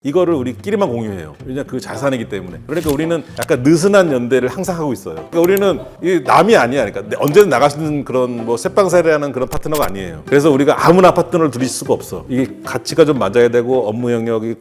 이거를 우리끼리만 공유해요. 왜냐 그 자산이기 때문에. 그러니까 우리는 약간 느슨한 연대를 항상 하고 있어요. 그러니까 우리는 이 남이 아니야. 그러니까 언제든 나갈 수 있는 그런 뭐 쇠빵살이라는 그런 파트너가 아니에요. 그래서 우리가 아무나 파트너를 들일 수가 없어. 이게 가치가 좀 맞아야 되고 업무 영역이.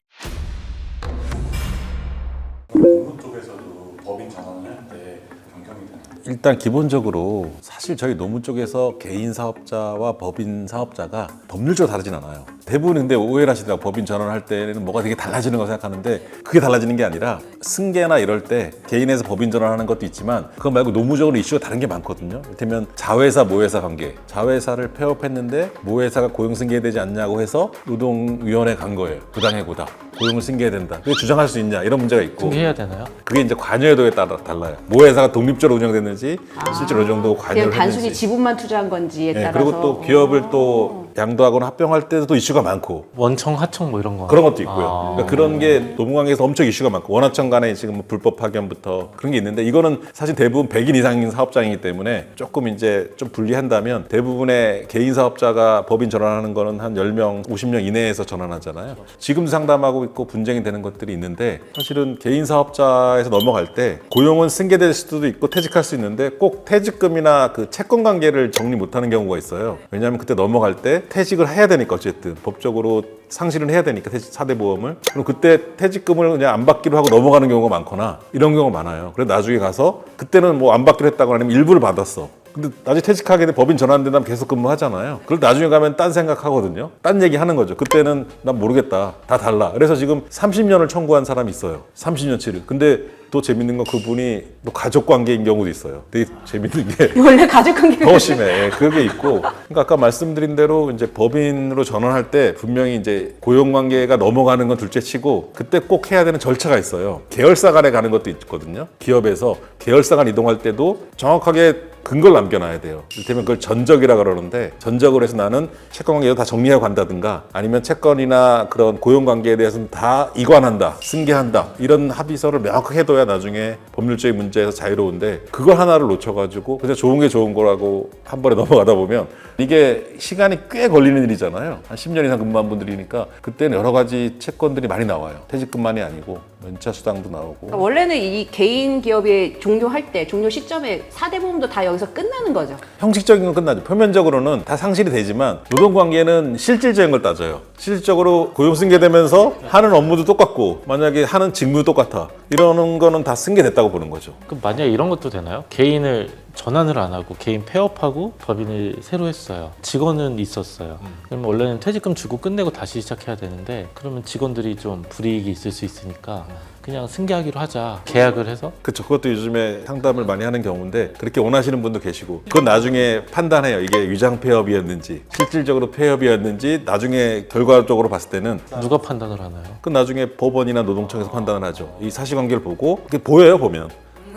공급 쪽에서도 법인 전환을 할 때 변경이 되나요? 일단 기본적으로 사실 저희 노무 쪽에서 개인 사업자와 법인 사업자가 법률적으로 다르진 않아요. 대부분 근데 오해를 하시더라고요. 법인 전환할 때는 뭐가 되게 달라지는 거 생각하는데 그게 달라지는 게 아니라 승계나 이럴 때 개인에서 법인 전환하는 것도 있지만 그거 말고 노무적으로 이슈가 다른 게 많거든요. 이를테면 자회사 모회사 관계. 자회사를 폐업했는데 모회사가 고용 승계되지 않냐고 해서 노동위원회 간 거예요. 부당해 고다. 고용을 승계해야 된다. 그게 주장할 수 있냐 이런 문제가 있고. 승계해야 되나요? 그게 이제 관여도에 따라 달라요. 모회사가 독립적으로 운영됐는지 실제로 어느 정도 관여를 그냥 단순히 했는지. 지분만 투자한 건지에 네, 따라서. 그리고 또 기업을 또 양도하거나 합병할 때도 또 이슈가 많고 원청, 하청 뭐 이런 거. 그런 것도 있고요. 그러니까 그런 게 노무관계에서 엄청 이슈가 많고 원하청 간에 지금 뭐 불법 파견부터 그런 게 있는데 이거는 사실 대부분 100인 이상인 사업장이기 때문에 조금 이제 좀 분리한다면 대부분의 개인 사업자가 법인 전환하는 거는 한 10명, 50명 이내에서 전환하잖아요. 지금도 상담하고 있고 분쟁이 되는 것들이 있는데 사실은 개인 사업자에서 넘어갈 때 고용은 승계될 수도 있고 퇴직할 수 있는데 꼭 퇴직금이나 그 채권 관계를 정리 못하는 경우가 있어요. 왜냐하면 그때 넘어갈 때 퇴직을 해야 되니까 어쨌든 법적으로 상실은 해야 되니까 퇴직 4대 보험을 그럼 그때 퇴직금을 그냥 안 받기로 하고 넘어가는 경우가 많거나 이런 경우가 많아요. 그래서 나중에 가서 그때는 뭐 안 받기로 했다거나 아니면 일부를 받았어. 근데 나중에 퇴직하게 되면 법인 전환된다면 계속 근무하잖아요. 그걸 나중에 가면 딴 생각하거든요. 딴 얘기 하는 거죠. 그때는 난 모르겠다. 다 달라. 그래서 지금 30년을 청구한 사람이 있어요. 30년치를. 근데 또 재밌는 건 그분이 또 가족 관계인 경우도 있어요. 되게 재밌는 게 원래 가족관계가 더 심해. 예, 그게 있고. 그러니까 아까 말씀드린 대로 이제 법인으로 전환할 때 분명히 이제 고용 관계가 넘어가는 건 둘째치고 그때 꼭 해야 되는 절차가 있어요. 계열사 간에 가는 것도 있거든요. 기업에서 계열사 간 이동할 때도 정확하게 근거를 남겨놔야 돼요. 이를테면 그걸 전적이라 그러는데 전적으로 해서 나는 채권 관계도 다 정리하고 간다든가 아니면 채권이나 그런 고용 관계에 대해서는 다 이관한다, 승계한다 이런 합의서를 명확하게 해둬야 나중에 법률적인 문제에서 자유로운데 그걸 하나를 놓쳐가지고 그냥 좋은 게 좋은 거라고 한 번에 넘어가다 보면 이게 시간이 꽤 걸리는 일이잖아요. 한 10년 이상 근무한 분들이니까 그때는 여러 가지 채권들이 많이 나와요. 퇴직금만이 아니고 연차 수당도 나오고. 그러니까 원래는 이 개인 기업이 종료할 때 종료 시점에 4대 보험도 다 여기서 끝나는 거죠. 형식적인 건 끝나죠. 표면적으로는 다 상실이 되지만 노동관계는 실질적인 걸 따져요. 실질적으로 고용 승계되면서 하는 업무도 똑같고 만약에 하는 직무도 똑같아. 이러는 거는 다 승계됐다고 보는 거죠. 그럼 만약에 이런 것도 되나요? 개인을 전환을 안 하고 개인 폐업하고 법인을 새로 했어요. 직원은 있었어요. 그러면 원래는 퇴직금 주고 끝내고 다시 시작해야 되는데 그러면 직원들이 좀 불이익이 있을 수 있으니까 그냥 승계하기로 하자. 계약을 해서. 그렇죠. 그것도 요즘에 상담을 많이 하는 경우인데 그렇게 원하시는 분도 계시고 그건 나중에 판단해요. 이게 위장 폐업이었는지 실질적으로 폐업이었는지 나중에 결과적으로 봤을 때는 누가 판단을 하나요? 그 나중에 법원이나 노동청에서 판단을 하죠. 이 사실관계를 보고 그게 보여요. 보면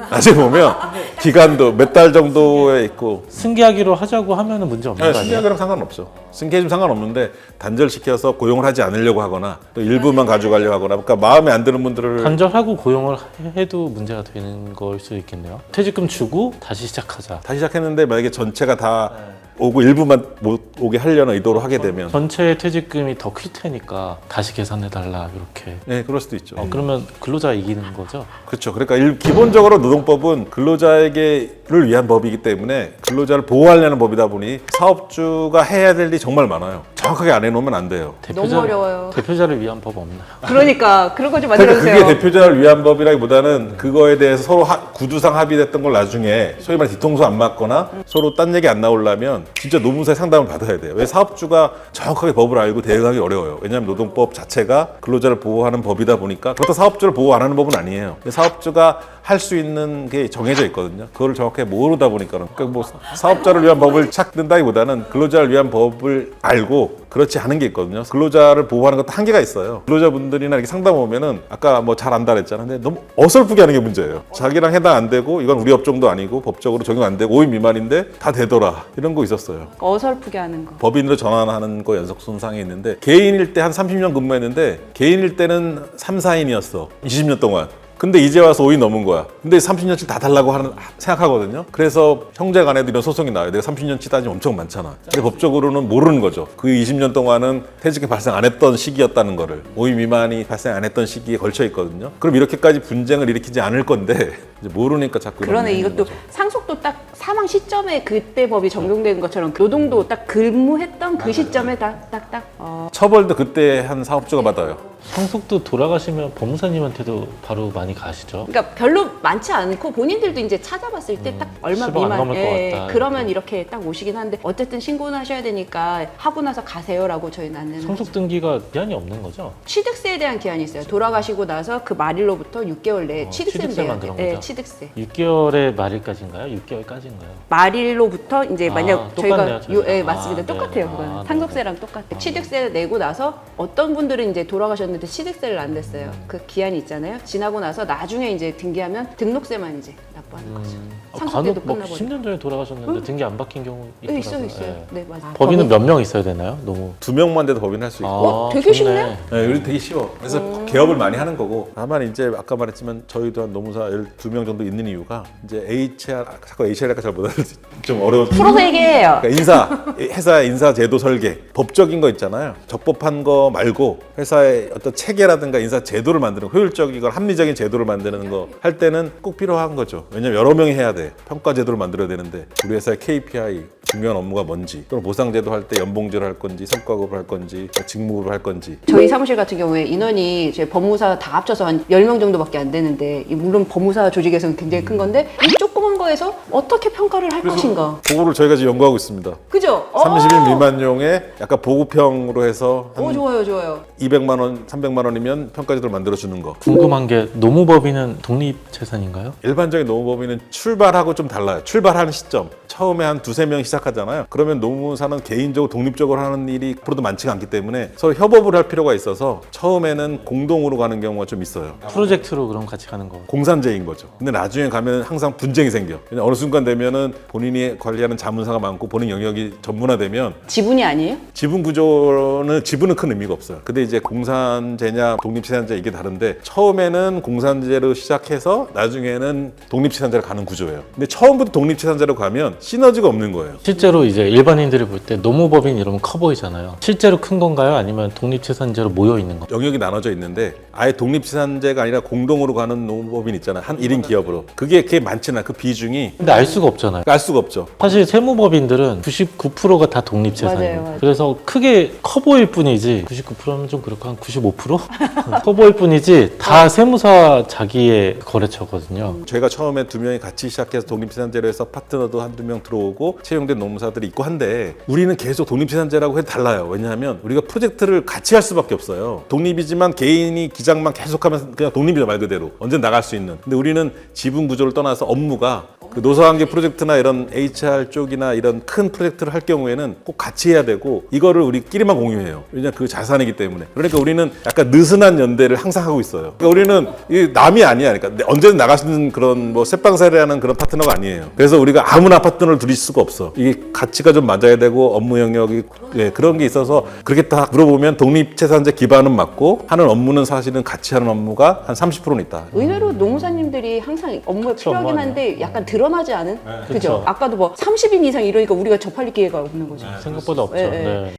나중에 보면 기간도 몇 달 정도에 있고 승계하기로 하자고 하면은 문제 없는 거 아니에요? 승계하기랑 상관없죠. 승계해주면 상관없는데 단절시켜서 고용을 하지 않으려고 하거나 또 일부만 가져가려고 하거나 그러니까 마음에 안 드는 분들을 단절하고 고용을 해도 문제가 되는 걸 수도 있겠네요. 퇴직금 주고 다시 시작하자. 다시 시작했는데 만약에 전체가 다 오고 일부만 못 오게 하려는 의도로 하게 되면 전체 퇴직금이 더 클 테니까 다시 계산해달라 이렇게. 네 그럴 수도 있죠. 그러면 근로자가 이기는 거죠? 그렇죠. 그러니까 기본적으로 노동법은 근로자에게를 위한 법이기 때문에 근로자를 보호하려는 법이다 보니 사업주가 해야 될 일이 정말 많아요. 정확하게 안 해놓으면 안 돼요. 너무 어려워요. 대표자를 위한 법 없나요? 그러니까 그런 거 좀 그러니까 만들어주세요. 그게 대표자를 위한 법이라기보다는 그거에 대해서 서로 구두상 합의됐던 걸 나중에 소위 말해 뒤통수 안 맞거나 서로 딴 얘기 안 나오려면 진짜 노무사에 상담을 받아야 돼요. 왜 사업주가 정확하게 법을 알고 대응하기 어려워요. 왜냐하면 노동법 자체가 근로자를 보호하는 법이다 보니까 그렇다고 사업주를 보호 안 하는 법은 아니에요. 근데 사업주가 할 수 있는 게 정해져 있거든요. 그거를 정확하게 모르다 보니까는 그러니까 뭐 사업자를 위한 법을 찾는다기보다는 근로자를 위한 법을 알고 그렇지 않은 게 있거든요. 근로자를 보호하는 것도 한계가 있어요. 근로자분들이나 이렇게 상담 오면은 아까 뭐 잘 안다 그랬잖아요. 근데 너무 어설프게 하는 게 문제예요. 자기랑 해당 안 되고 이건 우리 업종도 아니고 법적으로 적용 안 되고 5인 미만인데 다 되더라. 이런 거 있었어요. 어설프게 하는 거. 법인으로 전환하는 거 연속 손상이 있는데 개인일 때 한 30년 근무했는데 개인일 때는 3, 4인이었어. 20년 동안. 근데 이제 와서 5인 넘은 거야. 근데 30년치 다 달라고 생각하거든요. 그래서 형제 간에도 이런 소송이 나와요. 내가 30년치 따지면 엄청 많잖아. 근데 법적으로는 모르는 거죠. 그 20년 동안은 퇴직이 발생 안 했던 시기였다는 거를. 5인 미만이 발생 안 했던 시기에 걸쳐 있거든요. 그럼 이렇게까지 분쟁을 일으키지 않을 건데 이제 모르니까 자꾸 그러네. 이런 이것도 거죠. 상속도 딱 사망 시점에 그때 법이 적용된 것처럼 노동도 딱 근무했던 그 시점에 딱딱딱. 처벌도 그때 한 사업주가 받아요. 상속도 돌아가시면 법무사님한테도 바로 많이 가시죠. 그러니까 별로 많지 않고 본인들도 이제 찾아봤을 때 딱 얼마 10억 안 미만. 넘을 것 같다. 그러면 이렇게 딱 오시긴 하는데 어쨌든 신고는 하셔야 되니까 하고 나서 가세요라고 저희 나는. 상속 등기가 기한이 없는 거죠. 취득세에 대한 기한이 있어요. 돌아가시고 나서 그 말일로부터 6개월 내에 취득세를 취득세 내야 만드는 돼요. 네, 거죠? 취득세. 6개월의 말일까지인가요? 6개월까지인가요? 말일로부터 이제 만약 똑같네요, 저희가. 예, 맞습니다. 네. 똑같아요. 그거는 네. 상속세랑 똑같아요. 취득세를 내고 나서 어떤 분들은 이제 돌아가셨는데 취득세를 안 냈어요. 그 기한이 있잖아요. 지나고 나서 나중에 이제 등기하면 등록세만 이제 납부하는 거죠. 상속세도 간혹 뭐 끝나버려. 10년 전에 돌아가셨는데 등기 안 바뀐 경우 네, 있더라고요. 있어요. 예. 네, 맞아요. 법인은 몇 명 있어야 되나요? 너무 2명만 돼도 법인 할 수 있고. 되게 좋네. 쉽네? 네, 우리 되게 쉬워. 그래서 개업을 많이 하는 거고. 다만 이제 아까 말했지만 저희도 한 노무사 12명 정도 있는 이유가 이제 HR, 자꾸 HR이니까 잘 못 알아듣지. 좀 어려운. 풀어서 얘기해요. 그러니까 회사 인사 제도 설계, 법적인 거 있잖아요. 적법한 거 말고 회사의 어떤 체계라든가 인사 제도를 만드는 거, 효율적이고 합리적인 제도를 만드는 거 할 때는 꼭 필요한 거죠. 왜냐면 여러 명이 해야 돼. 평가 제도를 만들어야 되는데 우리 회사의 KPI, 중요한 업무가 뭔지, 또는 보상제도 할 때 연봉제로 할 건지, 성과급을 할 건지, 직무급을 할 건지. 저희 사무실 같은 경우에 인원이 저희 법무사 다 합쳐서 한 10명 정도밖에 안 되는데 물론 법무사 조직에서는 굉장히 큰 건데 이 조그만 거에서 어떻게 평가를 할 것인가. 그거를 저희가 지금 연구하고 있습니다. 그죠? 30일 미만용의 약간 보급형으로 해서 한 좋아요, 좋아요. 200만 원, 300만 원이면 평가제도를 만들어 주는 거. 궁금한 게 노무법인은 독립재산인가요? 일반적인 노무법인은 출발하고 좀 달라요. 출발하는 시점. 처음에 한 2~3명 시작하잖아요. 그러면 노무사는 개인적으로 독립적으로 하는 일이 앞으로도 많지가 않기 때문에 서로 협업을 할 필요가 있어서 처음에는 공동으로 가는 경우가 좀 있어요. 프로젝트로 그럼 같이 가는 거. 공산제인 거죠. 근데 나중에 가면 항상 분쟁이 생겨. 그냥 어느 순간 되면은 본인이 관리하는 자문사가 많고 본인 영역이 전문화되면 지분이 아니에요? 지분은 큰 의미가 없어요. 근데 이제 공산제냐 독립치산제 이게 다른데 처음에는 공산제로 시작해서 나중에는 독립치산제로 가는 구조예요. 근데 처음부터 독립치산제로 가면 시너지가 없는 거예요. 실제로 이제 일반인들이 볼 때 노무법인 이러면 커 보이잖아요. 실제로 큰 건가요? 아니면 독립재산제로 모여 있는 거? 영역이 나눠져 있는데 아예 독립치산제가 아니라 공동으로 가는 노무법인 있잖아요. 한 1인 기업으로. 그게 많지는 않아요. 그 비중이 근데 알 수가 없잖아요. 알 수가 없죠. 사실 세무법인들은 99%가 다 독립재산이에요. 맞아요. 그래서 크게 커 보일 뿐이지 99%면 좀 그렇고 한 95%? 커 보일 뿐이지 다 세무사 자기의 거래처거든요. 저희가 처음에 2명이 같이 시작해서 독립치산제로 해서 파트너도 한두 명 들어오고 채용된 노무사들이 있고 한데 우리는 계속 독립치산제라고 해도 달라요. 왜냐하면 우리가 프로젝트를 같이 할 수밖에 없어요. 독립이지만 개인이 기장만 계속하면서 그냥 독립이죠 말 그대로. 언제 나갈 수 있는. 근데 우리는 지분 구조를 떠나서 업무가 그 노사관계 프로젝트나 이런 HR 쪽이나 이런 큰 프로젝트를 할 경우에는 꼭 같이 해야 되고 이거를 우리끼리만 공유해요. 왜냐면 그 자산이기 때문에. 그러니까 우리는 약간 느슨한 연대를 항상 하고 있어요. 그러니까 우리는 이 남이 아니야. 그러니까 언제든 나갈 수 있는 그런 뭐 쇠빵살이라는 그런 파트너가 아니에요. 그래서 우리가 아무나 파트너를 들일 수가 없어. 이게 가치가 좀 맞아야 되고 업무 영역이 그런 게 있어서 그렇게 딱 물어보면 독립재산제 기반은 맞고 하는 업무는 사실은 같이 하는 업무가 한 30%는 있다. 의외로 노무사님들이 항상 업무에 필요하긴 업무하네요. 한데 약간 드러나지 않은? 그죠? 그쵸. 아까도 뭐 30인 이상 이러니까 우리가 접할 기회가 없는 거죠. 생각보다 없죠. 네, 네. 네.